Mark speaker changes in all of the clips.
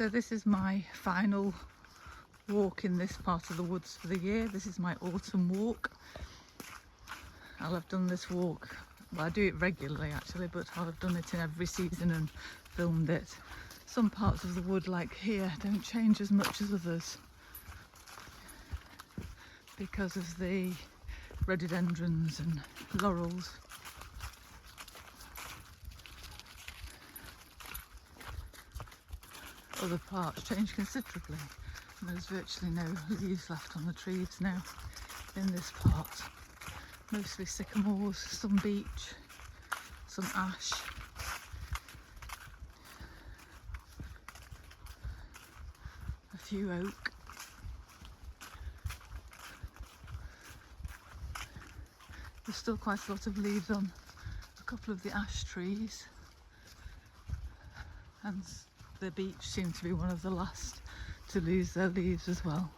Speaker 1: So this is my final walk in this part of the woods for the year. This is my autumn walk. I'll have done this walk, well, I do it regularly actually, but I'll have done it in every season and filmed it. Some parts of the wood, like here, don't change as much as others because of the rhododendrons and laurels. Other parts change considerably. There's virtually no leaves left on the trees now in this part. Mostly sycamores, some beech, some ash. A few oak. There's still quite a lot of leaves on a couple of the ash trees, and the beech seemed to be one of the last to lose their leaves as well.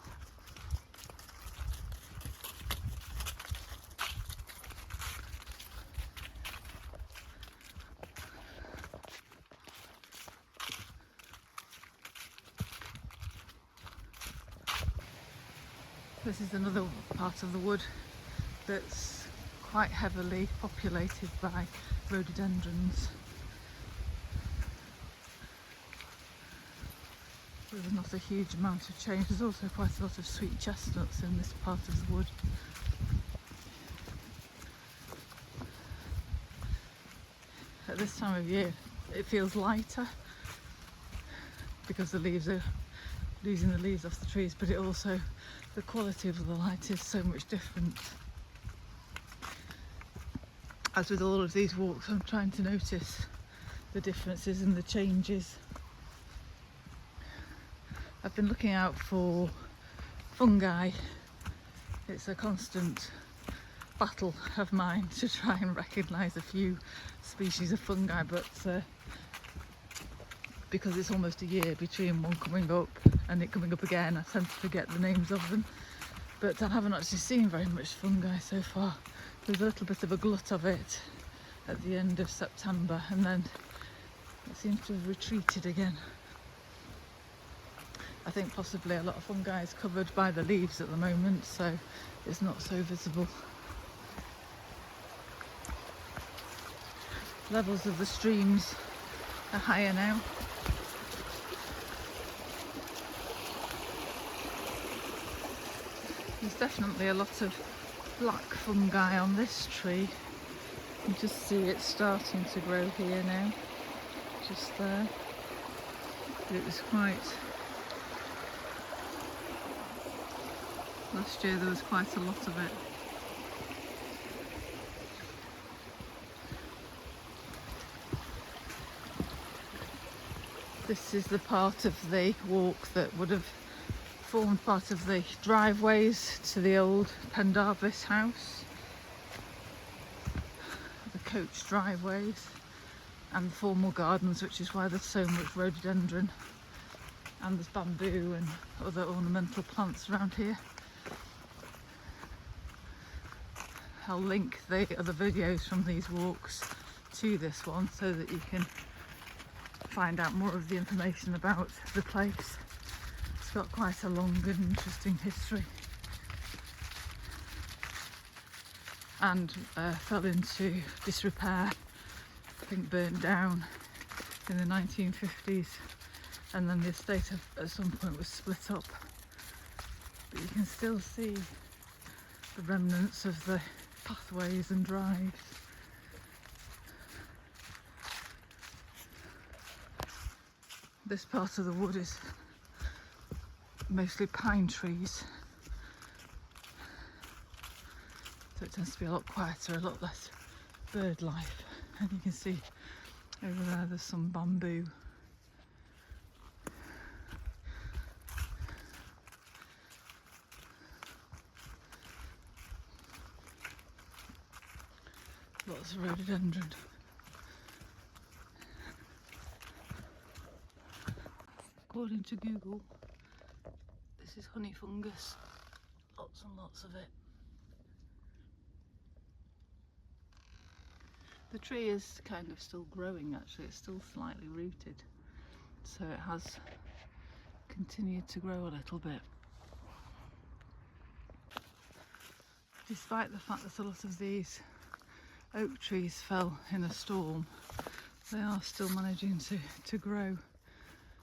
Speaker 1: This is another part of the wood that's quite heavily populated by rhododendrons. There's not a huge amount of change. There's also quite a lot of sweet chestnuts in this part of the wood. At this time of year it feels lighter because the leaves are losing the leaves off the trees, but it also, the quality of the light is so much different. As with all of these walks, I'm trying to notice the differences and the changes. I've been looking out for fungi. It's a constant battle of mine to try and recognise a few species of fungi, but because it's almost a year between one coming up and it coming up again, I tend to forget the names of them. But I haven't actually seen very much fungi so far. There's a little bit of a glut of it at the end of September, and then it seems to have retreated again. I think possibly a lot of fungi is covered by the leaves at the moment, so it's not so visible. Levels of the streams are higher now. There's definitely a lot of black fungi on this tree. You can just see it starting to grow here now, just there. It was quite... Last year there was quite a lot of it. This is the part of the walk that would have formed part of the driveways to the old Pendarvis house. The coach driveways and the formal gardens, which is why there's so much rhododendron, and there's bamboo and other ornamental plants around here. I'll link the other videos from these walks to this one so that you can find out more of the information about the place. It's got quite a long and interesting history, and fell into disrepair. I think burnt down in the 1950s, and then the estate at some point was split up. But you can still see the remnants of the pathways and drives. This part of the wood is mostly pine trees, so it tends to be a lot quieter, a lot less bird life. And you can see over there there's some bamboo. Lots of rhododendron. According to Google, this is honey fungus. Lots and lots of it. The tree is kind of still growing actually, it's still slightly rooted. So it has continued to grow a little bit. Despite the fact that a lot of these oak trees fell in a storm, they are still managing to grow.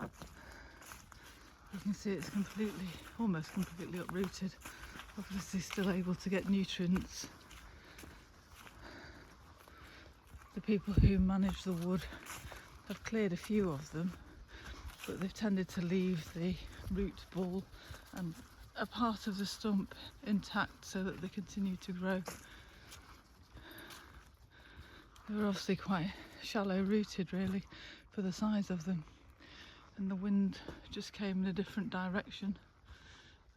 Speaker 1: You can see it's almost completely uprooted, obviously still able to get nutrients. The people who manage the wood have cleared a few of them, but they've tended to leave the root ball and a part of the stump intact so that they continue to grow. They're obviously quite shallow rooted really for the size of them, and the wind just came in a different direction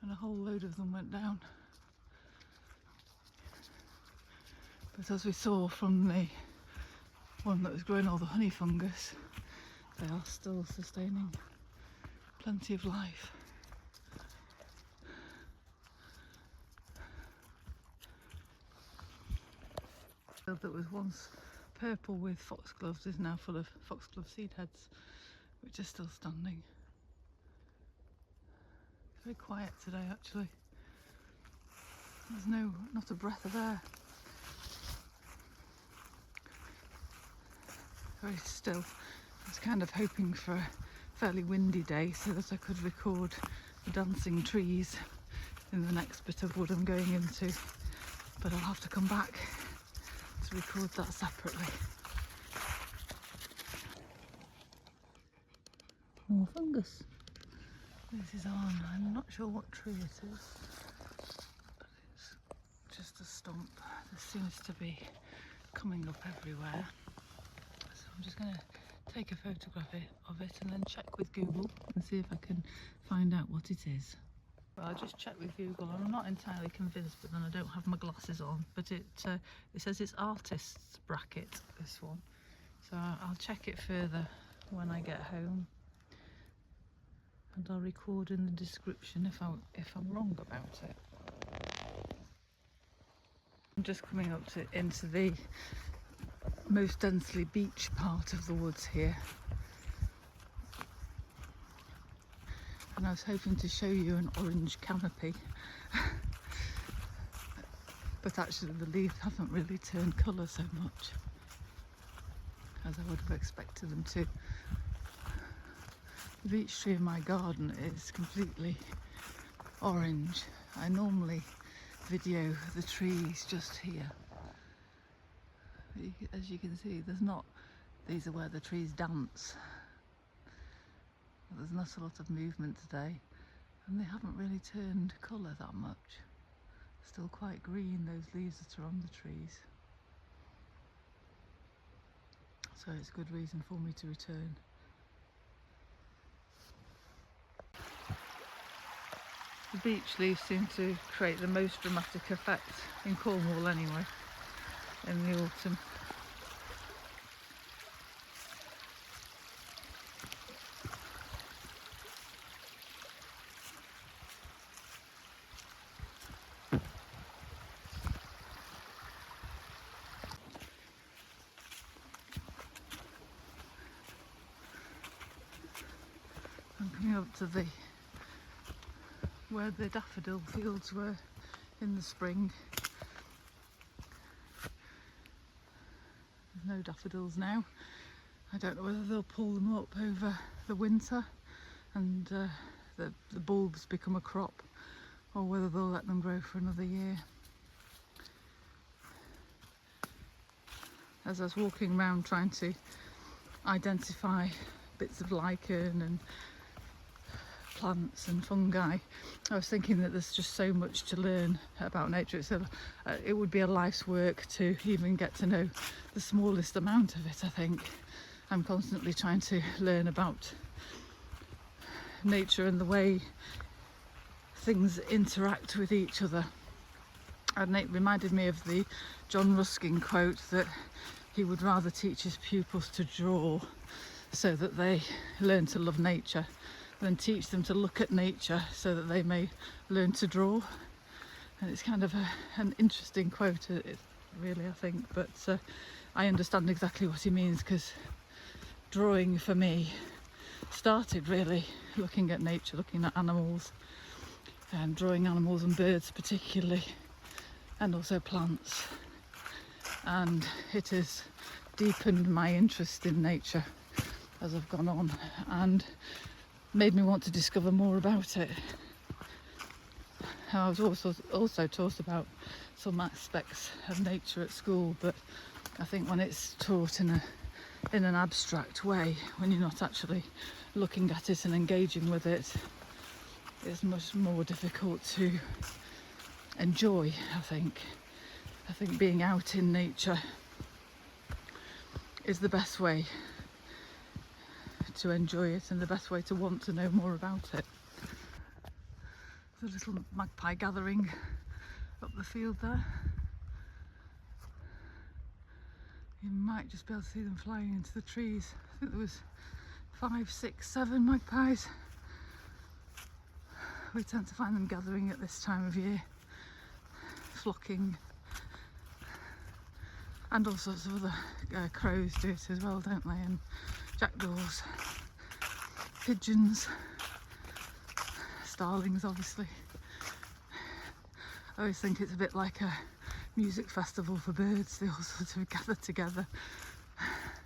Speaker 1: and a whole load of them went down. But as we saw from the one that was growing all the honey fungus, they are still sustaining plenty of life. The field that was once purple with foxgloves is now full of foxglove seed heads, which are still standing. It's very quiet today actually. There's not a breath of air. Very still. I was kind of hoping for a fairly windy day so that I could record the dancing trees in the next bit of wood I'm going into, but I'll have to come back to record that separately. More fungus. This is on, I'm not sure what tree it is, but it's just a stump. There seems to be coming up everywhere. So I'm just going to take a photograph of it and then check with Google and see if I can find out what it is. Well, I just checked with Google and I'm not entirely convinced, but then I don't have my glasses on. But it says it's artist's bracket, this one. So I'll check it further when I get home. And I'll record in the description if I'm wrong about it. I'm just coming up into the most densely beech part of the woods here. And I was hoping to show you an orange canopy. But actually the leaves haven't really turned colour so much as I would have expected them to. The beech tree in my garden is completely orange. I normally video the trees just here. As you can see, these are where the trees dance. There's not a lot of movement today, and they haven't really turned colour that much. Still quite green, those leaves that are on the trees. So it's a good reason for me to return. The beech leaves seem to create the most dramatic effect in Cornwall anyway, in the autumn. I'm coming up to where the daffodil fields were in the spring. There's no daffodils now. I don't know whether they'll pull them up over the winter and the bulbs become a crop, or whether they'll let them grow for another year. As I was walking around trying to identify bits of lichen and plants and fungi, I was thinking that there's just so much to learn about nature. So it would be a life's work to even get to know the smallest amount of it. I think I'm constantly trying to learn about nature and the way things interact with each other. And it reminded me of the John Ruskin quote that he would rather teach his pupils to draw so that they learn to love nature than teach them to look at nature so that they may learn to draw. And it's kind of an interesting quote, really, I think, but I understand exactly what he means, because drawing for me started really looking at nature, looking at animals, and drawing animals and birds particularly, and also plants. And it has deepened my interest in nature as I've gone on and made me want to discover more about it. I was also taught about some aspects of nature at school, but I think when it's taught in an abstract way, when you're not actually looking at it and engaging with it, it's much more difficult to enjoy. I think being out in nature is the best way to enjoy it and the best way to want to know more about it. There's a little magpie gathering up the field there. You might just be able to see them flying into the trees. I think there was 5, 6, 7 magpies. We tend to find them gathering at this time of year, flocking, and all sorts of other crows do it as well, don't they? And jackdaws, pigeons, starlings obviously. I always think it's a bit like a music festival for birds. They all sort of gather together.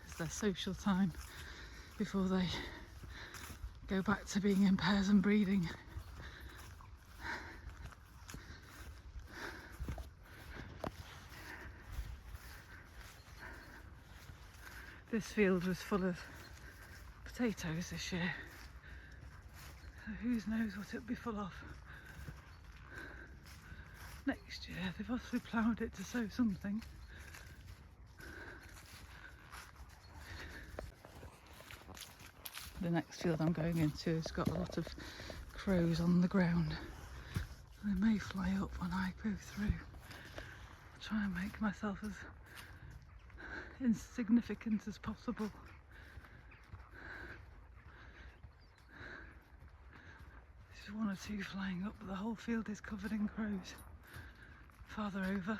Speaker 1: It's their social time before they go back to being in pairs and breeding. This field was full of potatoes this year, so who knows what it'll be full of next year. They've obviously ploughed it to sow something. The next field I'm going into has got a lot of crows on the ground. They may fly up when I go through. I'll try and make myself as insignificant as possible. There's 1 or 2 flying up, but the whole field is covered in crows. Farther over.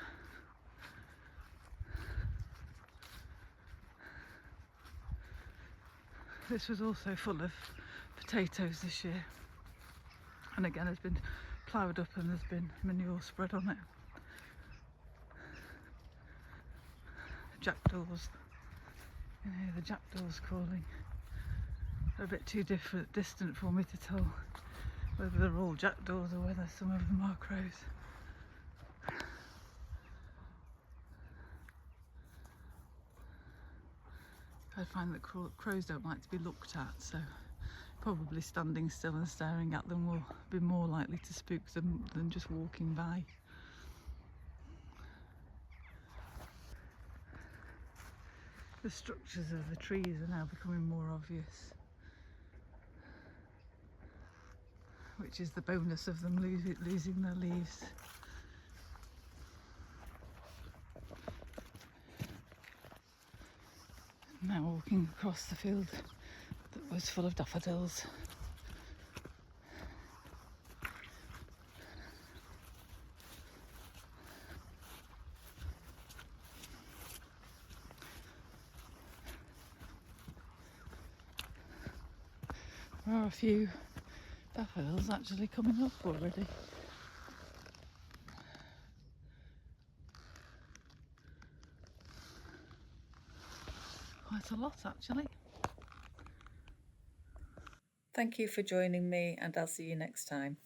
Speaker 1: This was also full of potatoes this year, and again it's been ploughed up and there's been manure spread on it. Jackdaws, you know, the jackdaws calling. They're a bit too distant for me to tell whether they're all jackdaws or whether some of them are crows. I find that crows don't like to be looked at, so probably standing still and staring at them will be more likely to spook them than just walking by. The structures of the trees are now becoming more obvious, which is the bonus of them losing their leaves. Now walking across the field that was full of daffodils. There are a few daffodils actually coming up already. Quite a lot actually. Thank you for joining me, and I'll see you next time.